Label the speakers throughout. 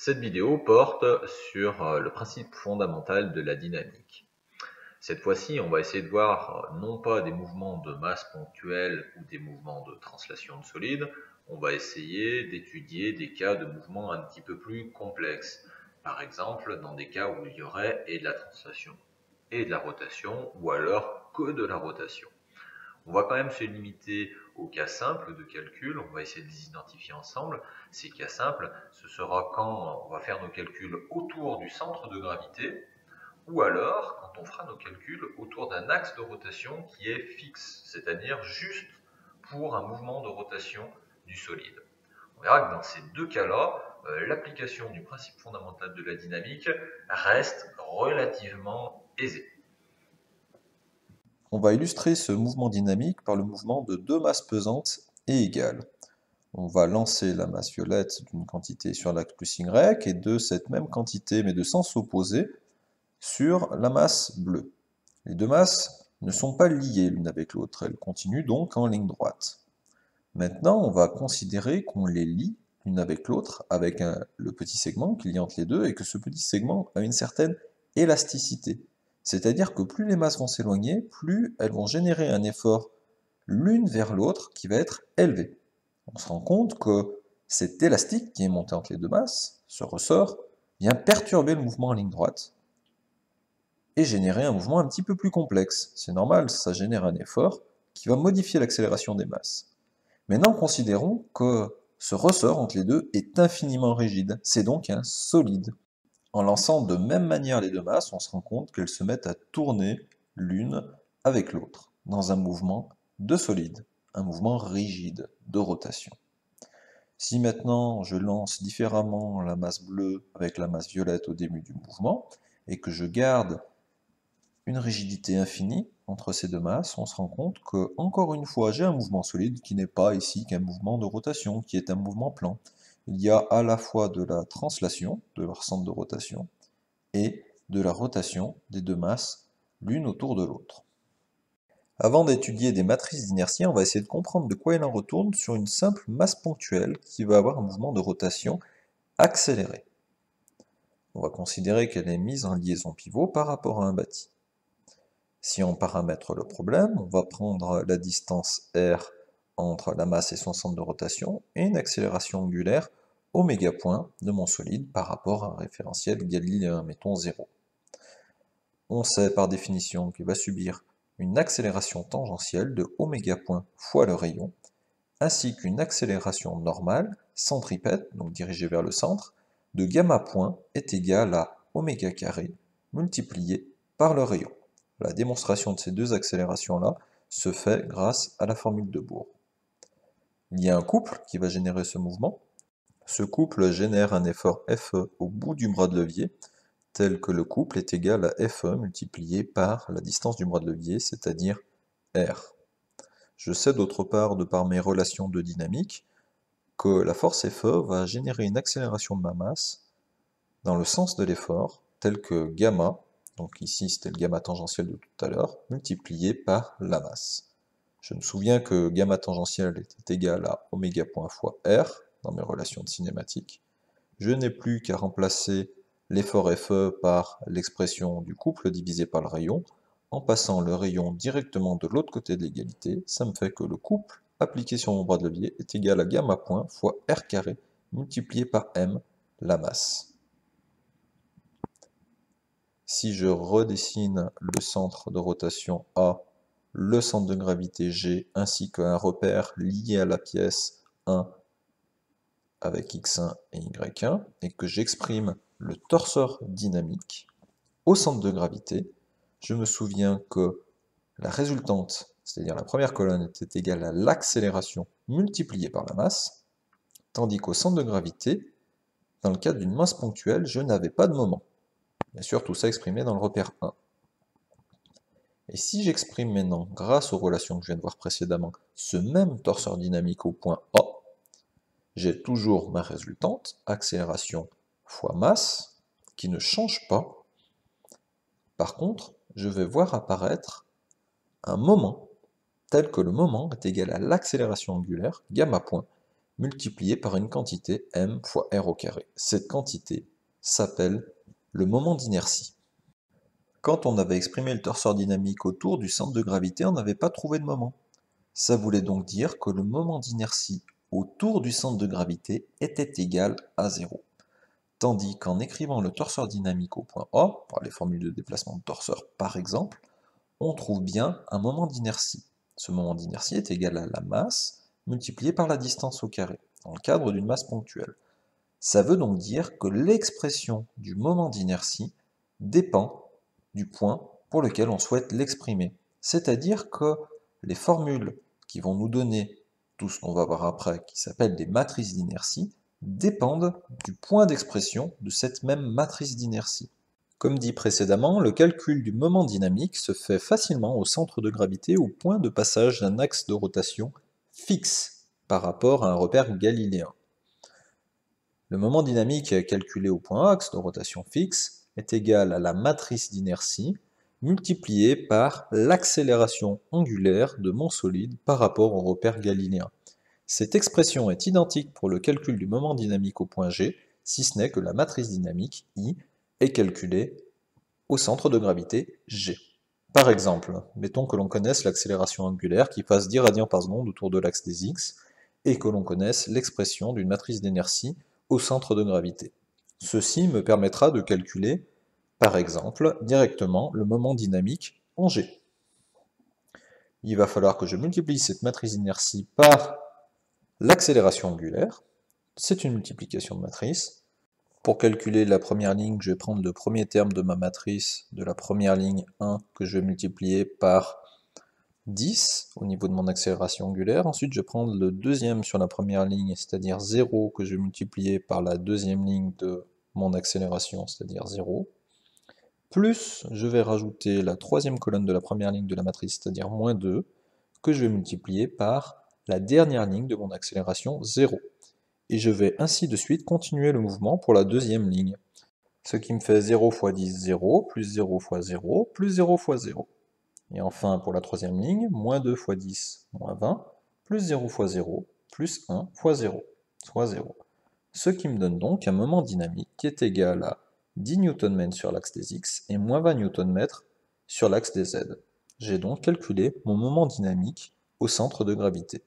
Speaker 1: Cette vidéo porte sur le principe fondamental de la dynamique. Cette fois-ci, on va essayer de voir non pas des mouvements de masse ponctuels ou des mouvements de translation de solide, on va essayer d'étudier des cas de mouvements un petit peu plus complexes. Par exemple, dans des cas où il y aurait et de la translation et de la rotation, ou alors que de la rotation. On va quand même se limiter aux cas simples de calcul, on va essayer de les identifier ensemble. Ces cas simples, ce sera quand on va faire nos calculs autour du centre de gravité, ou alors quand on fera nos calculs autour d'un axe de rotation qui est fixe, c'est-à-dire juste pour un mouvement de rotation du solide. On verra que dans ces deux cas-là, l'application du principe fondamental de la dynamique reste relativement aisée.
Speaker 2: On va illustrer ce mouvement dynamique par le mouvement de deux masses pesantes et égales. On va lancer la masse violette d'une quantité sur l'axe plus Y et de cette même quantité, mais de sens opposé, sur la masse bleue. Les deux masses ne sont pas liées l'une avec l'autre, elles continuent donc en ligne droite. Maintenant, on va considérer qu'on les lie l'une avec l'autre avec le petit segment qui lie entre les deux et que ce petit segment a une certaine élasticité. C'est-à-dire que plus les masses vont s'éloigner, plus elles vont générer un effort l'une vers l'autre qui va être élevé. On se rend compte que cet élastique qui est monté entre les deux masses, ce ressort, vient perturber le mouvement en ligne droite et générer un mouvement un petit peu plus complexe. C'est normal, ça génère un effort qui va modifier l'accélération des masses. Maintenant, considérons que ce ressort entre les deux est infiniment rigide, c'est donc un solide. En lançant de même manière les deux masses, on se rend compte qu'elles se mettent à tourner l'une avec l'autre, dans un mouvement de solide, un mouvement rigide de rotation. Si maintenant je lance différemment la masse bleue avec la masse violette au début du mouvement, et que je garde une rigidité infinie entre ces deux masses, on se rend compte que, encore une fois, j'ai un mouvement solide qui n'est pas ici qu'un mouvement de rotation, qui est un mouvement plan. Il y a à la fois de la translation de leur centre de rotation et de la rotation des deux masses l'une autour de l'autre. Avant d'étudier des matrices d'inertie, on va essayer de comprendre de quoi il en retourne sur une simple masse ponctuelle qui va avoir un mouvement de rotation accéléré. On va considérer qu'elle est mise en liaison pivot par rapport à un bâti. Si on paramètre le problème, on va prendre la distance r entre la masse et son centre de rotation et une accélération angulaire oméga point de mon solide par rapport à un référentiel galiléen, mettons 0. On sait par définition qu'il va subir une accélération tangentielle de oméga point fois le rayon, ainsi qu'une accélération normale, centripète, donc dirigée vers le centre, de gamma point est égale à oméga carré multiplié par le rayon. La démonstration de ces deux accélérations-là se fait grâce à la formule de Bohr. Il y a un couple qui va générer ce mouvement. Ce couple génère un effort Fe au bout du bras de levier, tel que le couple est égal à Fe multiplié par la distance du bras de levier, c'est-à-dire R. Je sais d'autre part, de par mes relations de dynamique, que la force Fe va générer une accélération de ma masse dans le sens de l'effort, tel que gamma, donc ici c'était le gamma tangentiel de tout à l'heure, multiplié par la masse. Je me souviens que gamma tangentiel était égal à oméga point fois R, dans mes relations de cinématique. Je n'ai plus qu'à remplacer l'effort Fe par l'expression du couple divisé par le rayon. En passant le rayon directement de l'autre côté de l'égalité, ça me fait que le couple appliqué sur mon bras de levier est égal à gamma point fois R carré multiplié par M, la masse. Si je redessine le centre de rotation A, le centre de gravité G, ainsi qu'un repère lié à la pièce 1 avec x1 et y1, et que j'exprime le torseur dynamique au centre de gravité, je me souviens que la résultante, c'est-à-dire la première colonne, était égale à l'accélération multipliée par la masse, tandis qu'au centre de gravité, dans le cadre d'une masse ponctuelle, je n'avais pas de moment. Bien sûr, tout ça exprimé dans le repère 1. Et si j'exprime maintenant, grâce aux relations que je viens de voir précédemment, ce même torseur dynamique au point A, j'ai toujours ma résultante, accélération fois masse, qui ne change pas. Par contre, je vais voir apparaître un moment, tel que le moment est égal à l'accélération angulaire, gamma point, multiplié par une quantité m fois r au carré. Cette quantité s'appelle le moment d'inertie. Quand on avait exprimé le torseur dynamique autour du centre de gravité, on n'avait pas trouvé de moment. Ça voulait donc dire que le moment d'inertie autour du centre de gravité était égal à 0. Tandis qu'en écrivant le torseur dynamique au point A, par les formules de déplacement de torseur par exemple, on trouve bien un moment d'inertie. Ce moment d'inertie est égal à la masse multipliée par la distance au carré, dans le cadre d'une masse ponctuelle. Ça veut donc dire que l'expression du moment d'inertie dépend du point pour lequel on souhaite l'exprimer. C'est-à-dire que les formules qui vont nous donner tout ce qu'on va voir après, qui s'appellent des matrices d'inertie, dépendent du point d'expression de cette même matrice d'inertie. Comme dit précédemment, le calcul du moment dynamique se fait facilement au centre de gravité au point de passage d'un axe de rotation fixe par rapport à un repère galiléen. Le moment dynamique calculé au point axe de rotation fixe est égal à la matrice d'inertie multipliée par l'accélération angulaire de mon solide par rapport au repère galiléen. Cette expression est identique pour le calcul du moment dynamique au point G, si ce n'est que la matrice dynamique I est calculée au centre de gravité G. Par exemple, mettons que l'on connaisse l'accélération angulaire qui passe 10 radians par seconde autour de l'axe des x, et que l'on connaisse l'expression d'une matrice d'inertie au centre de gravité. Ceci me permettra de calculer, par exemple, directement le moment dynamique en G. Il va falloir que je multiplie cette matrice d'inertie par l'accélération angulaire. C'est une multiplication de matrice. Pour calculer la première ligne, je vais prendre le premier terme de ma matrice de la première ligne 1 que je vais multiplier par 10 au niveau de mon accélération angulaire. Ensuite, je vais prendre le deuxième sur la première ligne, c'est-à-dire 0, que je vais multiplier par la deuxième ligne de mon accélération, c'est-à-dire 0. Plus, je vais rajouter la troisième colonne de la première ligne de la matrice, c'est-à-dire moins 2, que je vais multiplier par la dernière ligne de mon accélération 0. Et je vais ainsi de suite continuer le mouvement pour la deuxième ligne. Ce qui me fait 0 fois 10, 0, plus 0 fois 0, plus 0 fois 0. Et enfin, pour la troisième ligne, moins 2 fois 10, moins 20, plus 0 fois 0, plus 1 fois 0, soit 0. Ce qui me donne donc un moment dynamique qui est égal à 10 Nm sur l'axe des x et moins 20 Nm sur l'axe des z. J'ai donc calculé mon moment dynamique au centre de gravité.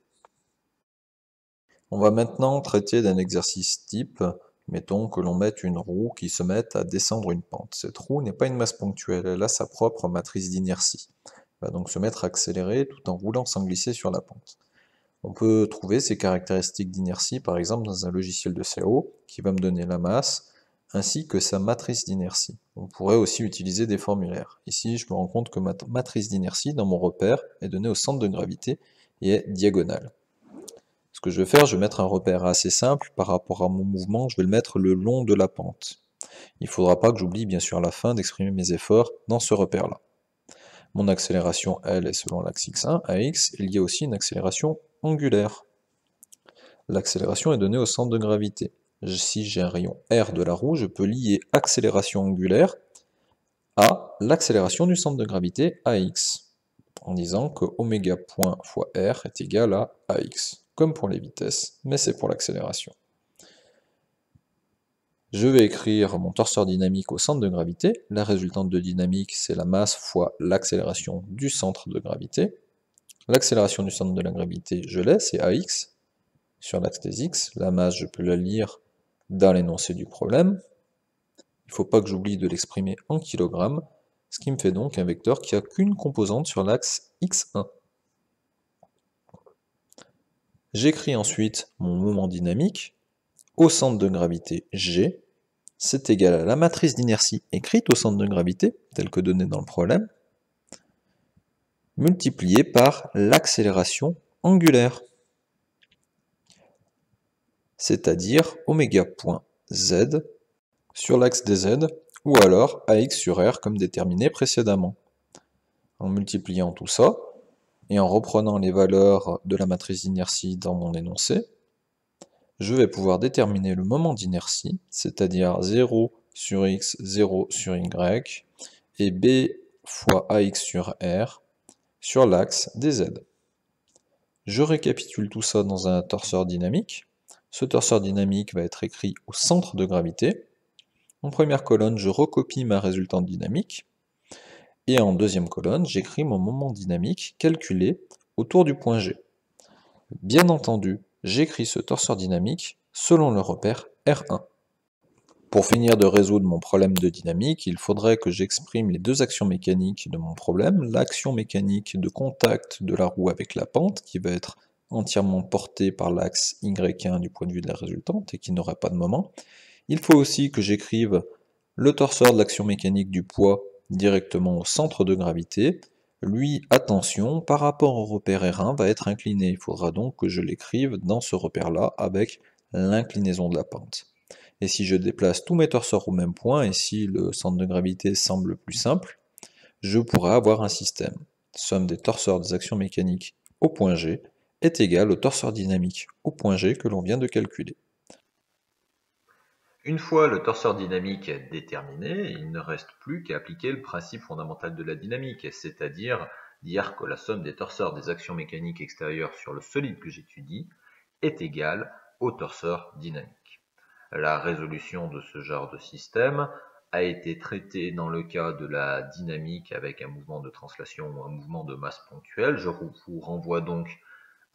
Speaker 2: On va maintenant traiter d'un exercice type. Mettons que l'on mette une roue qui se mette à descendre une pente. Cette roue n'est pas une masse ponctuelle, elle a sa propre matrice d'inertie. Elle va donc se mettre à accélérer tout en roulant sans glisser sur la pente. On peut trouver ces caractéristiques d'inertie par exemple dans un logiciel de CO qui va me donner la masse ainsi que sa matrice d'inertie. On pourrait aussi utiliser des formulaires. Ici, je me rends compte que ma matrice d'inertie dans mon repère est donnée au centre de gravité et est diagonale. Ce que je vais faire, je vais mettre un repère assez simple par rapport à mon mouvement, je vais le mettre le long de la pente. Il ne faudra pas que j'oublie bien sûr à la fin d'exprimer mes efforts dans ce repère-là. Mon accélération, elle, est selon l'axe x1, ax, il y a aussi une accélération angulaire. L'accélération est donnée au centre de gravité. Si j'ai un rayon r de la roue, je peux lier accélération angulaire à l'accélération du centre de gravité ax, en disant que oméga point fois r est égal à ax. Comme pour les vitesses, mais c'est pour l'accélération. Je vais écrire mon torseur dynamique au centre de gravité. La résultante de dynamique, c'est la masse fois l'accélération du centre de gravité. L'accélération du centre de la gravité, je l'ai, c'est ax. Sur l'axe des x, la masse, je peux la lire dans l'énoncé du problème. Il ne faut pas que j'oublie de l'exprimer en kilogrammes, ce qui me fait donc un vecteur qui n'a qu'une composante sur l'axe x1. J'écris ensuite mon moment dynamique au centre de gravité G, c'est égal à la matrice d'inertie écrite au centre de gravité, telle que donnée dans le problème, multipliée par l'accélération angulaire, c'est-à-dire oméga point z sur l'axe des z, ou alors ax sur r comme déterminé précédemment. En multipliant tout ça, et en reprenant les valeurs de la matrice d'inertie dans mon énoncé, je vais pouvoir déterminer le moment d'inertie, c'est-à-dire 0 sur x, 0 sur y, et b fois ax sur r sur l'axe des z. Je récapitule tout ça dans un torseur dynamique. Ce torseur dynamique va être écrit au centre de gravité. En première colonne, je recopie ma résultante dynamique. Et en deuxième colonne, j'écris mon moment dynamique calculé autour du point G. Bien entendu, j'écris ce torseur dynamique selon le repère R1. Pour finir de résoudre mon problème de dynamique, il faudrait que j'exprime les deux actions mécaniques de mon problème. L'action mécanique de contact de la roue avec la pente, qui va être entièrement portée par l'axe Y1 du point de vue de la résultante et qui n'aura pas de moment. Il faut aussi que j'écrive le torseur de l'action mécanique du poids directement au centre de gravité. Lui, attention, par rapport au repère R1, va être incliné. Il faudra donc que je l'écrive dans ce repère-là avec l'inclinaison de la pente. Et si je déplace tous mes torseurs au même point, et si le centre de gravité semble plus simple, je pourrais avoir un système. Somme des torseurs des actions mécaniques au point G est égale au torseur dynamique au point G que l'on vient de calculer.
Speaker 1: Une fois le torseur dynamique déterminé, il ne reste plus qu'à appliquer le principe fondamental de la dynamique, c'est-à-dire dire que la somme des torseurs des actions mécaniques extérieures sur le solide que j'étudie est égale au torseur dynamique. La résolution de ce genre de système a été traitée dans le cas de la dynamique avec un mouvement de translation ou un mouvement de masse ponctuel. Je vous renvoie donc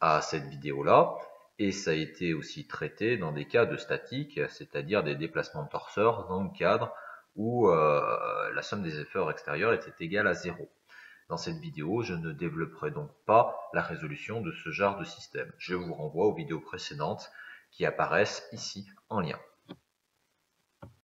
Speaker 1: à cette vidéo-là. Et ça a été aussi traité dans des cas de statique, c'est-à-dire des déplacements de torseurs dans le cadre où la somme des efforts extérieurs était égale à 0. Dans cette vidéo, je ne développerai donc pas la résolution de ce genre de système. Je vous renvoie aux vidéos précédentes qui apparaissent ici en lien.